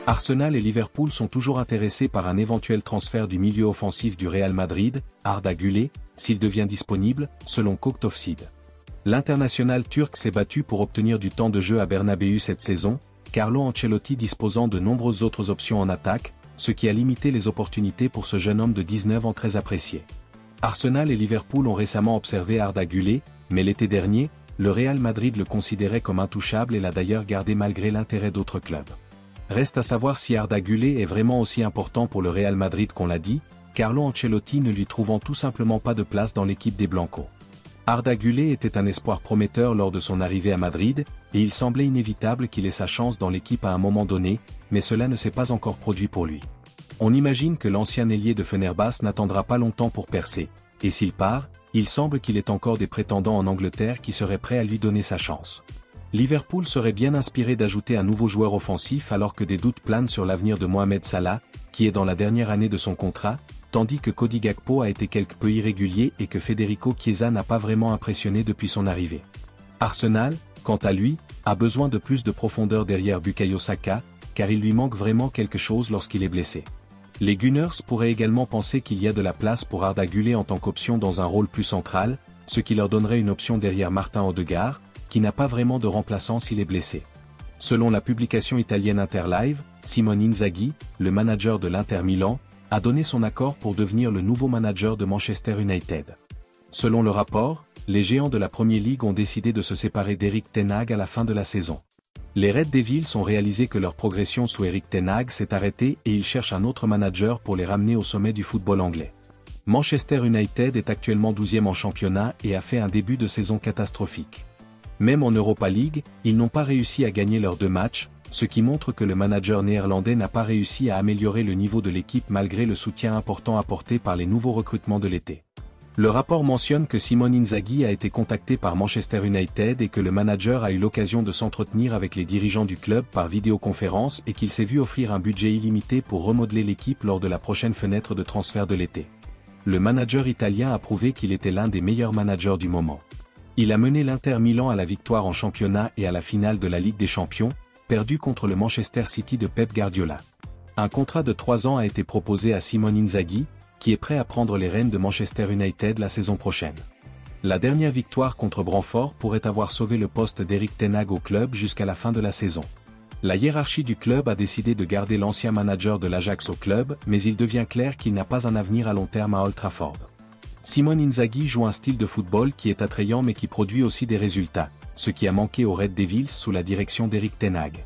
Arsenal et Liverpool sont toujours intéressés par un éventuel transfert du milieu offensif du Real Madrid, Arda Güler, s'il devient disponible, selon Coktofsid. L'international turc s'est battu pour obtenir du temps de jeu à Bernabéu cette saison, Carlo Ancelotti disposant de nombreuses autres options en attaque, ce qui a limité les opportunités pour ce jeune homme de 19 ans très apprécié. Arsenal et Liverpool ont récemment observé Arda Güler, mais l'été dernier, le Real Madrid le considérait comme intouchable et l'a d'ailleurs gardé malgré l'intérêt d'autres clubs. Reste à savoir si Arda Güler est vraiment aussi important pour le Real Madrid qu'on l'a dit, Carlo Ancelotti ne lui trouvant tout simplement pas de place dans l'équipe des Blancos. Arda Güler était un espoir prometteur lors de son arrivée à Madrid, et il semblait inévitable qu'il ait sa chance dans l'équipe à un moment donné, mais cela ne s'est pas encore produit pour lui. On imagine que l'ancien ailier de Fenerbahçe n'attendra pas longtemps pour percer, et s'il part, il semble qu'il ait encore des prétendants en Angleterre qui seraient prêts à lui donner sa chance. Liverpool serait bien inspiré d'ajouter un nouveau joueur offensif alors que des doutes planent sur l'avenir de Mohamed Salah, qui est dans la dernière année de son contrat, tandis que Cody Gakpo a été quelque peu irrégulier et que Federico Chiesa n'a pas vraiment impressionné depuis son arrivée. Arsenal, quant à lui, a besoin de plus de profondeur derrière Bukayo Saka, car il lui manque vraiment quelque chose lorsqu'il est blessé. Les Gunners pourraient également penser qu'il y a de la place pour Arda Güler en tant qu'option dans un rôle plus central, ce qui leur donnerait une option derrière Martin Odegaard, qui n'a pas vraiment de remplaçant s'il est blessé. Selon la publication italienne Interlive, Simone Inzaghi, le manager de l'Inter Milan, a donné son accord pour devenir le nouveau manager de Manchester United. Selon le rapport, les géants de la Premier League ont décidé de se séparer d'Erik ten Hag à la fin de la saison. Les Red Devils ont réalisé que leur progression sous Erik ten Hag s'est arrêtée et ils cherchent un autre manager pour les ramener au sommet du football anglais. Manchester United est actuellement 12e en championnat et a fait un début de saison catastrophique. Même en Europa League, ils n'ont pas réussi à gagner leurs 2 matchs, ce qui montre que le manager néerlandais n'a pas réussi à améliorer le niveau de l'équipe malgré le soutien important apporté par les nouveaux recrutements de l'été. Le rapport mentionne que Simone Inzaghi a été contacté par Manchester United et que le manager a eu l'occasion de s'entretenir avec les dirigeants du club par vidéoconférence et qu'il s'est vu offrir un budget illimité pour remodeler l'équipe lors de la prochaine fenêtre de transfert de l'été. Le manager italien a prouvé qu'il était l'un des meilleurs managers du moment. Il a mené l'Inter Milan à la victoire en championnat et à la finale de la Ligue des Champions, perdu contre le Manchester City de Pep Guardiola. Un contrat de 3 ans a été proposé à Simone Inzaghi, qui est prêt à prendre les rênes de Manchester United la saison prochaine. La dernière victoire contre Brentford pourrait avoir sauvé le poste d'Erik ten Hag au club jusqu'à la fin de la saison. La hiérarchie du club a décidé de garder l'ancien manager de l'Ajax au club, mais il devient clair qu'il n'a pas un avenir à long terme à Old Trafford. Simone Inzaghi joue un style de football qui est attrayant mais qui produit aussi des résultats, ce qui a manqué aux Red Devils sous la direction d'Erik ten Hag.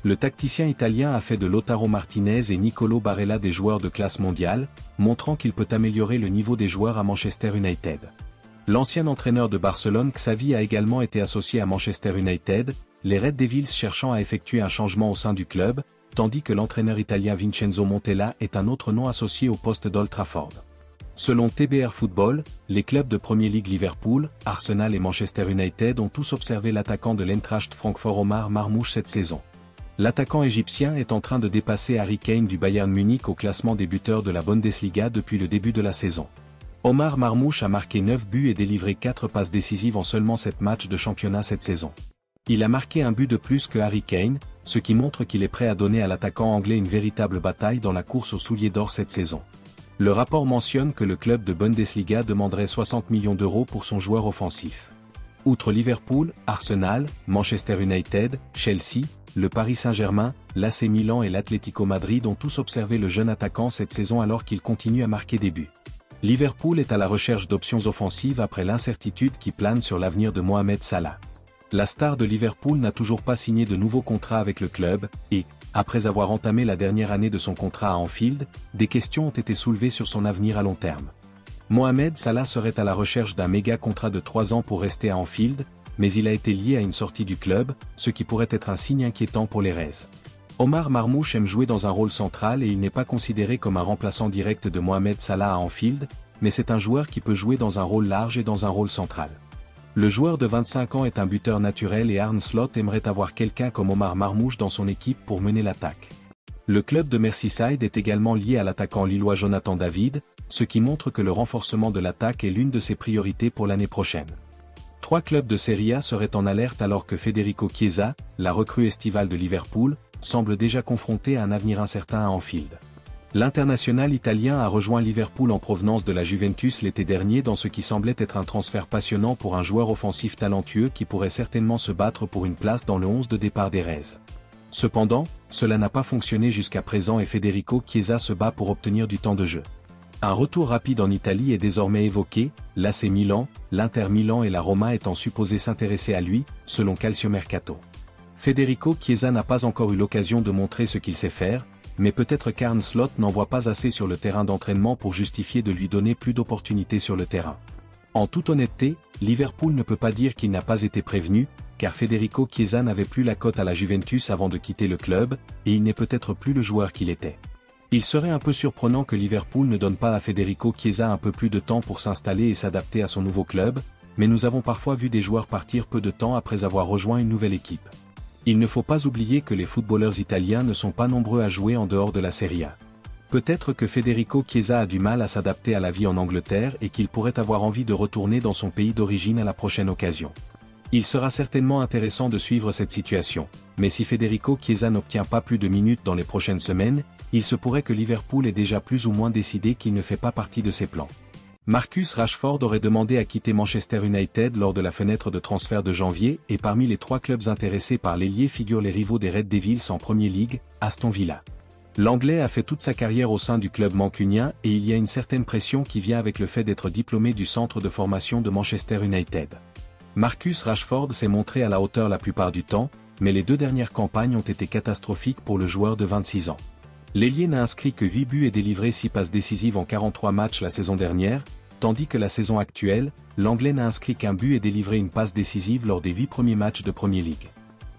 Le tacticien italien a fait de Lautaro Martinez et Nicolo Barella des joueurs de classe mondiale, montrant qu'il peut améliorer le niveau des joueurs à Manchester United. L'ancien entraîneur de Barcelone Xavi a également été associé à Manchester United, les Red Devils cherchant à effectuer un changement au sein du club, tandis que l'entraîneur italien Vincenzo Montella est un autre nom associé au poste d'Old Trafford. Selon TBR Football, les clubs de Premier League Liverpool, Arsenal et Manchester United ont tous observé l'attaquant de l'Eintracht Francfort Omar Marmoush cette saison. L'attaquant égyptien est en train de dépasser Harry Kane du Bayern Munich au classement des buteurs de la Bundesliga depuis le début de la saison. Omar Marmoush a marqué 9 buts et délivré 4 passes décisives en seulement 7 matchs de championnat cette saison. Il a marqué un but de plus que Harry Kane, ce qui montre qu'il est prêt à donner à l'attaquant anglais une véritable bataille dans la course au soulier d'or cette saison. Le rapport mentionne que le club de Bundesliga demanderait 60 millions d'euros pour son joueur offensif. Outre Liverpool, Arsenal, Manchester United, Chelsea, le Paris Saint-Germain, l'AC Milan et l'Atlético Madrid ont tous observé le jeune attaquant cette saison alors qu'il continue à marquer des buts. Liverpool est à la recherche d'options offensives après l'incertitude qui plane sur l'avenir de Mohamed Salah. La star de Liverpool n'a toujours pas signé de nouveau contrat avec le club, et, après avoir entamé la dernière année de son contrat à Anfield, des questions ont été soulevées sur son avenir à long terme. Mohamed Salah serait à la recherche d'un méga contrat de 3 ans pour rester à Anfield, mais il a été lié à une sortie du club, ce qui pourrait être un signe inquiétant pour les Reds. Omar Marmoush aime jouer dans un rôle central et il n'est pas considéré comme un remplaçant direct de Mohamed Salah à Anfield, mais c'est un joueur qui peut jouer dans un rôle large et dans un rôle central. Le joueur de 25 ans est un buteur naturel et Arne Slot aimerait avoir quelqu'un comme Omar Marmoush dans son équipe pour mener l'attaque. Le club de Merseyside est également lié à l'attaquant lillois Jonathan David, ce qui montre que le renforcement de l'attaque est l'une de ses priorités pour l'année prochaine. 3 clubs de Serie A seraient en alerte alors que Federico Chiesa, la recrue estivale de Liverpool, semble déjà confronté à un avenir incertain à Anfield. L'international italien a rejoint Liverpool en provenance de la Juventus l'été dernier dans ce qui semblait être un transfert passionnant pour un joueur offensif talentueux qui pourrait certainement se battre pour une place dans le 11 de départ des Reds. Cependant, cela n'a pas fonctionné jusqu'à présent et Federico Chiesa se bat pour obtenir du temps de jeu. Un retour rapide en Italie est désormais évoqué, l'AC Milan, l'Inter Milan et la Roma étant supposés s'intéresser à lui, selon Calciomercato. Federico Chiesa n'a pas encore eu l'occasion de montrer ce qu'il sait faire, mais peut-être qu'Arne Slot n'en voit pas assez sur le terrain d'entraînement pour justifier de lui donner plus d'opportunités sur le terrain. En toute honnêteté, Liverpool ne peut pas dire qu'il n'a pas été prévenu, car Federico Chiesa n'avait plus la cote à la Juventus avant de quitter le club, et il n'est peut-être plus le joueur qu'il était. Il serait un peu surprenant que Liverpool ne donne pas à Federico Chiesa un peu plus de temps pour s'installer et s'adapter à son nouveau club, mais nous avons parfois vu des joueurs partir peu de temps après avoir rejoint une nouvelle équipe. Il ne faut pas oublier que les footballeurs italiens ne sont pas nombreux à jouer en dehors de la Serie A. Peut-être que Federico Chiesa a du mal à s'adapter à la vie en Angleterre et qu'il pourrait avoir envie de retourner dans son pays d'origine à la prochaine occasion. Il sera certainement intéressant de suivre cette situation, mais si Federico Chiesa n'obtient pas plus de minutes dans les prochaines semaines, il se pourrait que Liverpool ait déjà plus ou moins décidé qu'il ne fait pas partie de ses plans. Marcus Rashford aurait demandé à quitter Manchester United lors de la fenêtre de transfert de janvier et parmi les 3 clubs intéressés par l'ailier figurent les rivaux des Red Devils en Premier League, Aston Villa. L'Anglais a fait toute sa carrière au sein du club mancunien et il y a une certaine pression qui vient avec le fait d'être diplômé du centre de formation de Manchester United. Marcus Rashford s'est montré à la hauteur la plupart du temps, mais les 2 dernières campagnes ont été catastrophiques pour le joueur de 26 ans. L'ailier n'a inscrit que 8 buts et délivré 6 passes décisives en 43 matchs la saison dernière, tandis que la saison actuelle, l'Anglais n'a inscrit qu'un but et délivré une passe décisive lors des 8 premiers matchs de Premier League.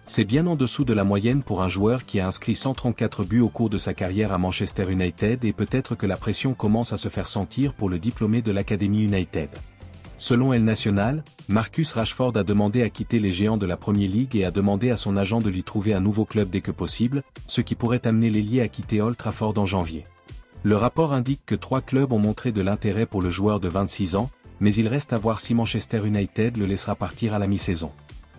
C'est bien en dessous de la moyenne pour un joueur qui a inscrit 134 buts au cours de sa carrière à Manchester United et peut-être que la pression commence à se faire sentir pour le diplômé de l'Académie United. Selon El Nacional, Marcus Rashford a demandé à quitter les géants de la Premier League et a demandé à son agent de lui trouver un nouveau club dès que possible, ce qui pourrait amener l'ailier à quitter Old Trafford en janvier. Le rapport indique que 3 clubs ont montré de l'intérêt pour le joueur de 26 ans, mais il reste à voir si Manchester United le laissera partir à la mi-saison.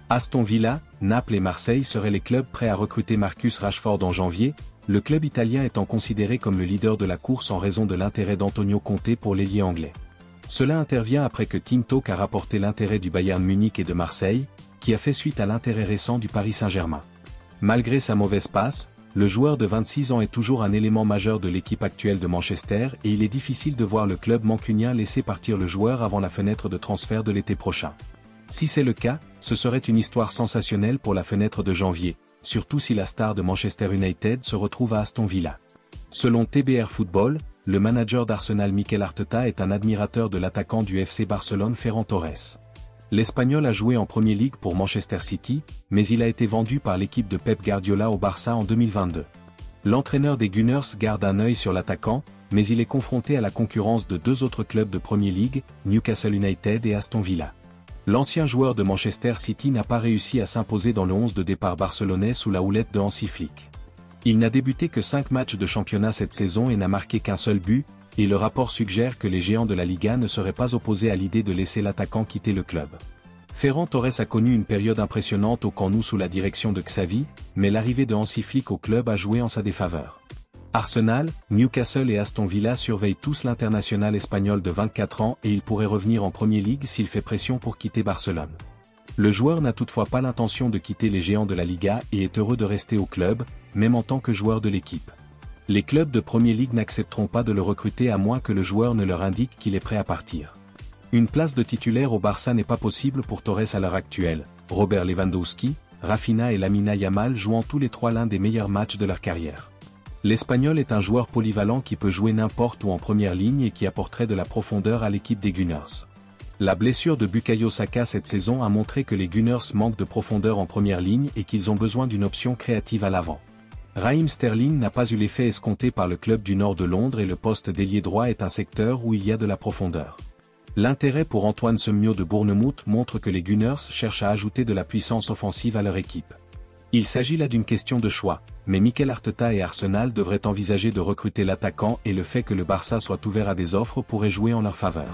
Aston Villa, Naples et Marseille seraient les clubs prêts à recruter Marcus Rashford en janvier, le club italien étant considéré comme le leader de la course en raison de l'intérêt d'Antonio Conte pour l'ailier anglais. Cela intervient après que Team Talk a rapporté l'intérêt du Bayern Munich et de Marseille, qui a fait suite à l'intérêt récent du Paris Saint-Germain. Malgré sa mauvaise passe, le joueur de 26 ans est toujours un élément majeur de l'équipe actuelle de Manchester et il est difficile de voir le club mancunien laisser partir le joueur avant la fenêtre de transfert de l'été prochain. Si c'est le cas, ce serait une histoire sensationnelle pour la fenêtre de janvier, surtout si la star de Manchester United se retrouve à Aston Villa. Selon TBR Football, le manager d'Arsenal Mikel Arteta est un admirateur de l'attaquant du FC Barcelone Ferran Torres. L'Espagnol a joué en Premier League pour Manchester City, mais il a été vendu par l'équipe de Pep Guardiola au Barça en 2022. L'entraîneur des Gunners garde un œil sur l'attaquant, mais il est confronté à la concurrence de 2 autres clubs de Premier League, Newcastle United et Aston Villa. L'ancien joueur de Manchester City n'a pas réussi à s'imposer dans le 11 de départ barcelonais sous la houlette de Hansi Flick. Il n'a débuté que 5 matchs de championnat cette saison et n'a marqué qu'un seul but, et le rapport suggère que les géants de la Liga ne seraient pas opposés à l'idée de laisser l'attaquant quitter le club. Ferran Torres a connu une période impressionnante au Camp Nou sous la direction de Xavi, mais l'arrivée de Hansi Flick au club a joué en sa défaveur. Arsenal, Newcastle et Aston Villa surveillent tous l'international espagnol de 24 ans et il pourrait revenir en Premier League s'il fait pression pour quitter Barcelone. Le joueur n'a toutefois pas l'intention de quitter les géants de la Liga et est heureux de rester au club, même en tant que joueur de l'équipe. Les clubs de Premier League n'accepteront pas de le recruter à moins que le joueur ne leur indique qu'il est prêt à partir. Une place de titulaire au Barça n'est pas possible pour Torres à l'heure actuelle, Robert Lewandowski, Rafinha et Lamine Yamal jouant tous les 3 l'un des meilleurs matchs de leur carrière. L'Espagnol est un joueur polyvalent qui peut jouer n'importe où en première ligne et qui apporterait de la profondeur à l'équipe des Gunners. La blessure de Bukayo Saka cette saison a montré que les Gunners manquent de profondeur en première ligne et qu'ils ont besoin d'une option créative à l'avant. Raheem Sterling n'a pas eu l'effet escompté par le club du nord de Londres et le poste d'ailier droit est un secteur où il y a de la profondeur. L'intérêt pour Antoine Semenyo de Bournemouth montre que les Gunners cherchent à ajouter de la puissance offensive à leur équipe. Il s'agit là d'une question de choix, mais Mikel Arteta et Arsenal devraient envisager de recruter l'attaquant et le fait que le Barça soit ouvert à des offres pourrait jouer en leur faveur.